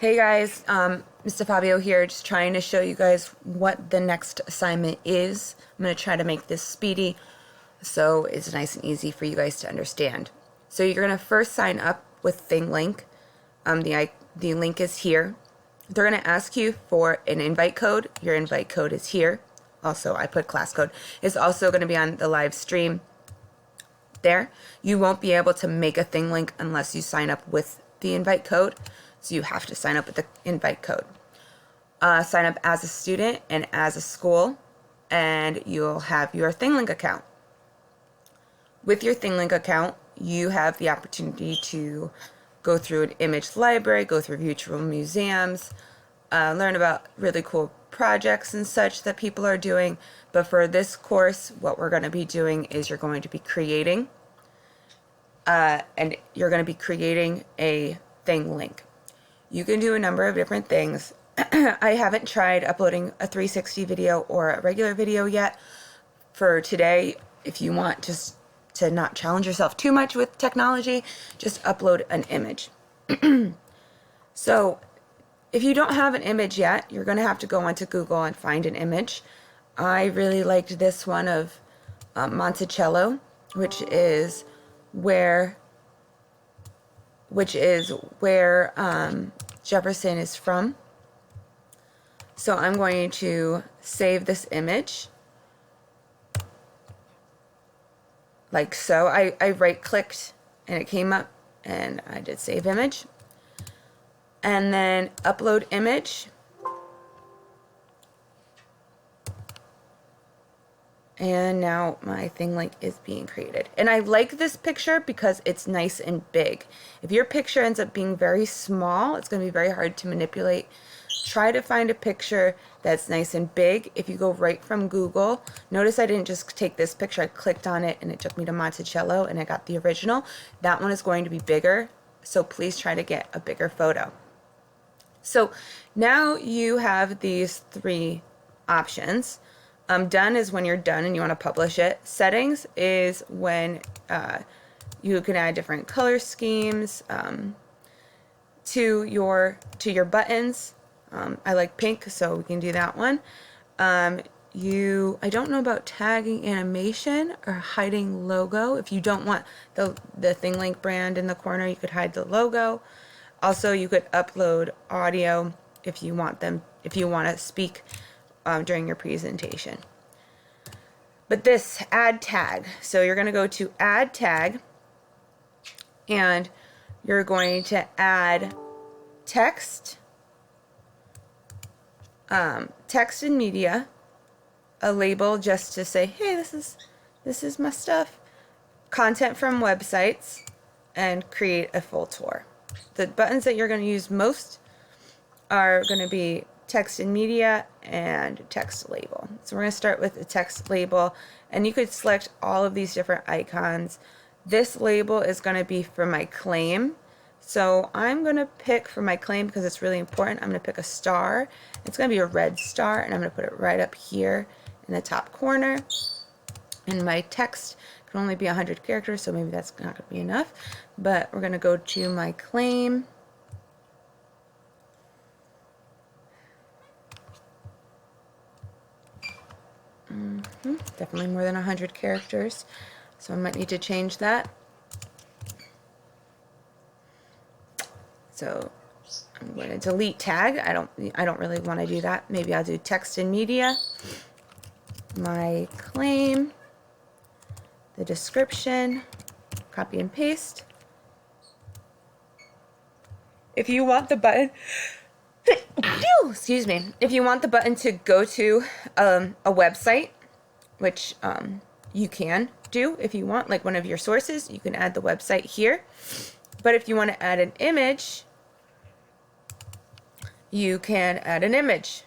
Hey guys, Mr. Fabio here, just trying to show you guys what the next assignment is. I'm going to try to make this speedy so it's nice and easy for you guys to understand. So you're going to first sign up with Thinglink. The link is here. They're going to ask you for an invite code. Your invite code is here. Also, I put class code. It's also going to be on the live stream there. You won't be able to make a Thinglink unless you sign up with the invite code. So you have to sign up with the invite code. Sign up as a student and as a school, and you'll have your Thinglink account. With your Thinglink account, you have the opportunity to go through an image library, go through virtual museums, learn about really cool projects and such that people are doing. But for this course, what we're going to be doing is you're going to be creating, and you're going to be creating a Thinglink. You can do a number of different things. I haven't tried uploading a 360 video or a regular video yet. For today, if you want just to not challenge yourself too much with technology, just upload an image. So if you don't have an image yet, you're going to have to go onto Google and find an image. I really liked this one of Monticello, which is where Jefferson is from. So I'm going to save this image like so. I right-clicked and it came up and I did save image. And then upload image. And now my Thinglink is being created. And I like this picture because it's nice and big. If your picture ends up being very small, it's going to be very hard to manipulate. Try to find a picture that's nice and big. If you go right from Google, notice I didn't just take this picture. I clicked on it and it took me to Monticello and I got the original. That one is going to be bigger, so please try to get a bigger photo. So now you have these three options. Done is when you're done and you want to publish it. Settings is when you can add different color schemes to your buttons. I like pink, so we can do that one. I don't know about tagging animation or hiding logo. If you don't want the Thinglink brand in the corner, you could hide the logo. Also, you could upload audio if you want to speak during your presentation. But this add tag, so you're going to go to add tag and you're going to add text, text and media, a label just to say, hey, this is my stuff, content from websites, and create a full tour. The buttons that you're going to use most are going to be text and media and text label. So we're going to start with a text label, and you could select all of these different icons. This label is going to be for my claim. So I'm going to pick for my claim because it's really important. I'm going to pick a star. It's going to be a red star, and I'm going to put it right up here in the top corner. And my text can only be 100 characters, so maybe that's not going to be enough. But we're going to go to my claim. Definitely more than 100 characters, so I might need to change that. So I'm going to delete tag. I don't really want to do that. Maybe I'll do text and media, my claim, the description, copy and paste. If you want the button excuse me, if you want the button to go to a website, which you can do if you want, like one of your sources, you can add the website here. But if you want to add an image, you can add an image.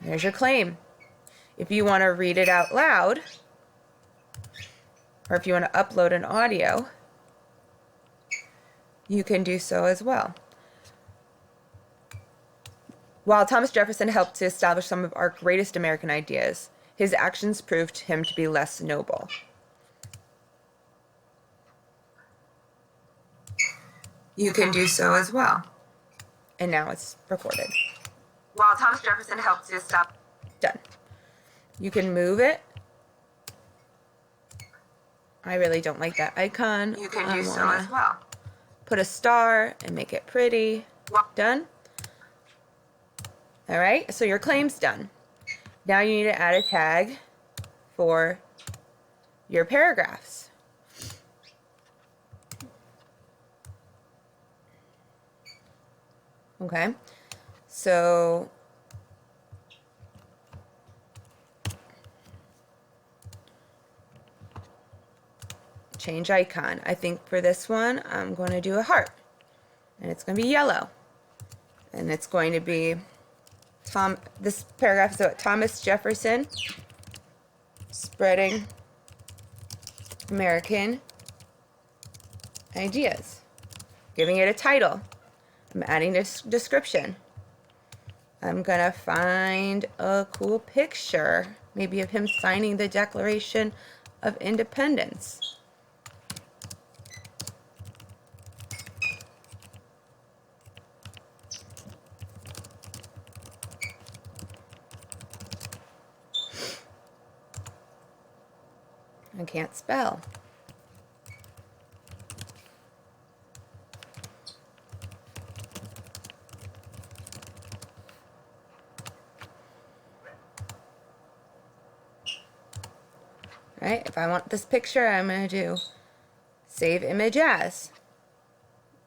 There's your claim. If you want to read it out loud, or if you want to upload an audio, you can do so as well. While Thomas Jefferson helped to establish some of our greatest American ideas, his actions proved him to be less noble. you can do so as well. And now it's recorded. While Thomas Jefferson helped to stop. Done. You can move it. I really don't like that icon. You can do so as well. Put a star and make it pretty. Done. All right, so your claim's done. Now you need to add a tag for your paragraphs. Okay, so change icon. I think for this one, I'm going to do a heart, and it's going to be yellow, and it's going to be this paragraph is about Thomas Jefferson spreading American ideas, giving it a title. I'm adding this description. I'm gonna find a cool picture, maybe of him signing the Declaration of Independence. I can't spell. Right? If I want this picture, I'm going to do save image as.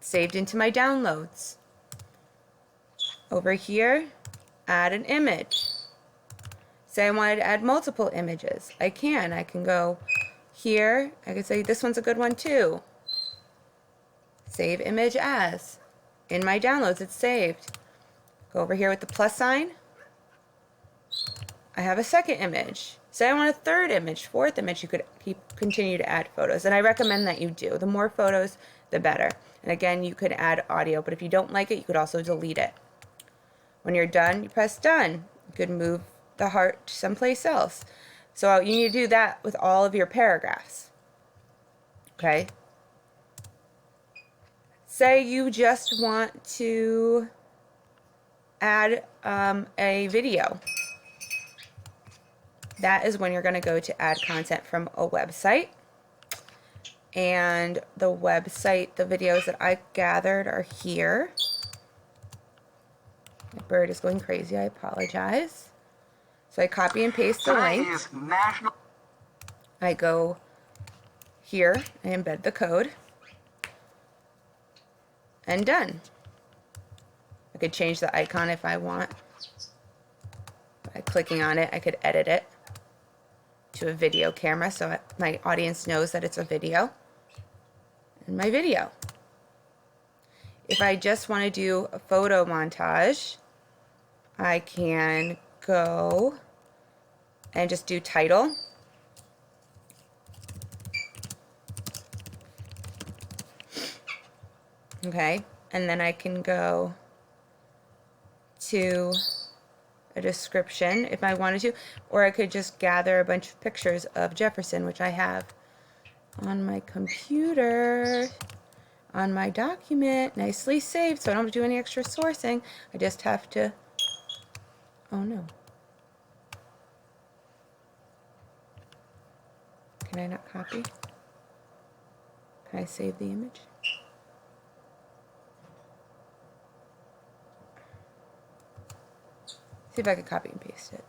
Saved into my downloads. Over here, add an image. Say I wanted to add multiple images. I can go here. I can say this one's a good one too. Save image as. In my downloads, it's saved. Go over here with the plus sign. I have a second image. Say I want a third image, fourth image, you could continue to add photos. And I recommend that you do. The more photos, the better. And again, you could add audio, but if you don't like it, you could also delete it. When you're done, you press done. You could move the heart someplace else. So you need to do that with all of your paragraphs. Okay? Say you just want to add a video. That is when you're going to go to add content from a website. And the website, the videos that I gathered are here. My bird is going crazy. I apologize. So I copy and paste the link. I go here, I embed the code, and done. I could change the icon if I want. By clicking on it, I could edit it to a video camera so my audience knows that it's a video. And my video. If I just want to do a photo montage, I can go and just do title. Okay, and then I can go to a description if I wanted to, or I could just gather a bunch of pictures of Jefferson, which I have on my computer, on my document, nicely saved, so I don't have to do any extra sourcing. I just have to, oh no. Can I not copy? Can I save the image? See if I can copy and paste it.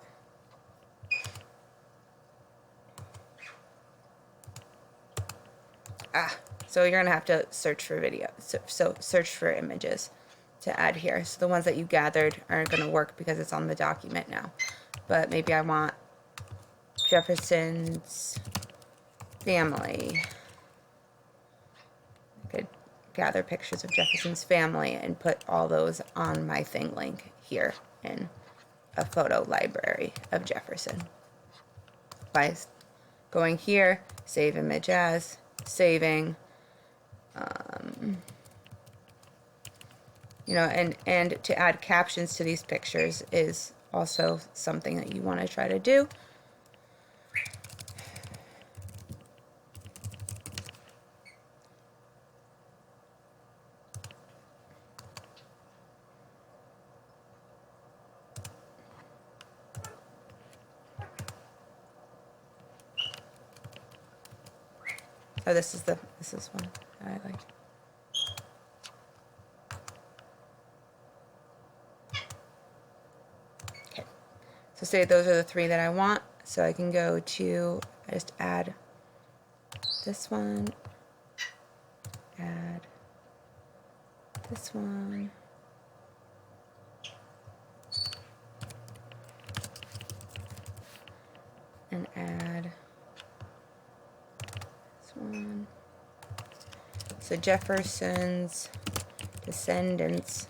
So you're gonna have to search for video. So search for images to add here. So the ones that you gathered aren't gonna work because it's on the document now. But maybe I want Jefferson's family. I could gather pictures of Jefferson's family and put all those on my Thinglink here in a photo library of Jefferson. By going here, save image as, saving, you know, and to add captions to these pictures is also something that you want to try to do. Oh, this is one that I like. Okay. So say those are the 3 that I want. So I can go to, I just add this one, add this one, and add this one. So Jefferson's descendants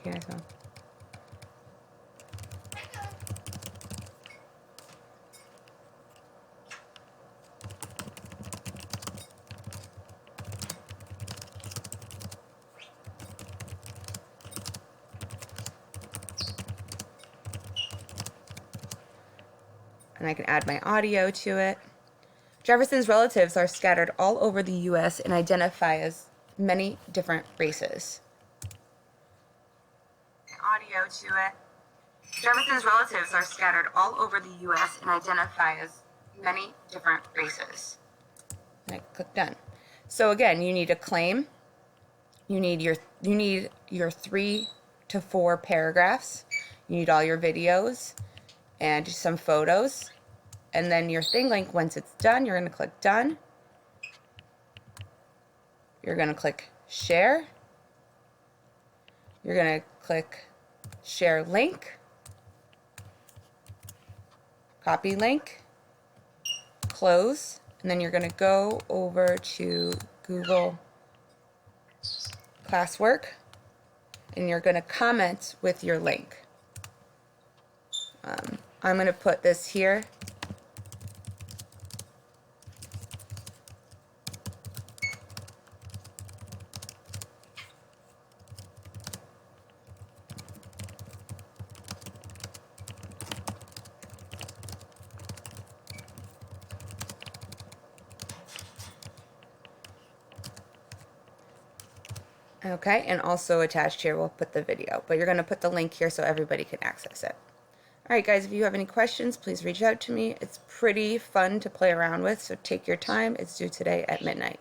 I spell? And I can add my audio to it. Jefferson's relatives are scattered all over the U.S. and identify as many different races. Audio to it. Jefferson's relatives are scattered all over the U.S. and identify as many different races. And I click done. So again, you need a claim. You need your 3 to 4 paragraphs. You need all your videos and some photos. And then your Thinglink, once it's done, you're going to click done. You're going to click share. You're going to click share link. Copy link. Close. And then you're going to go over to Google Classwork. And you're going to comment with your link. I'm going to put this here. Okay, and also attached here, we'll put the video. But you're going to put the link here so everybody can access it. All right, guys, if you have any questions, please reach out to me. It's pretty fun to play around with, so take your time. It's due today at midnight.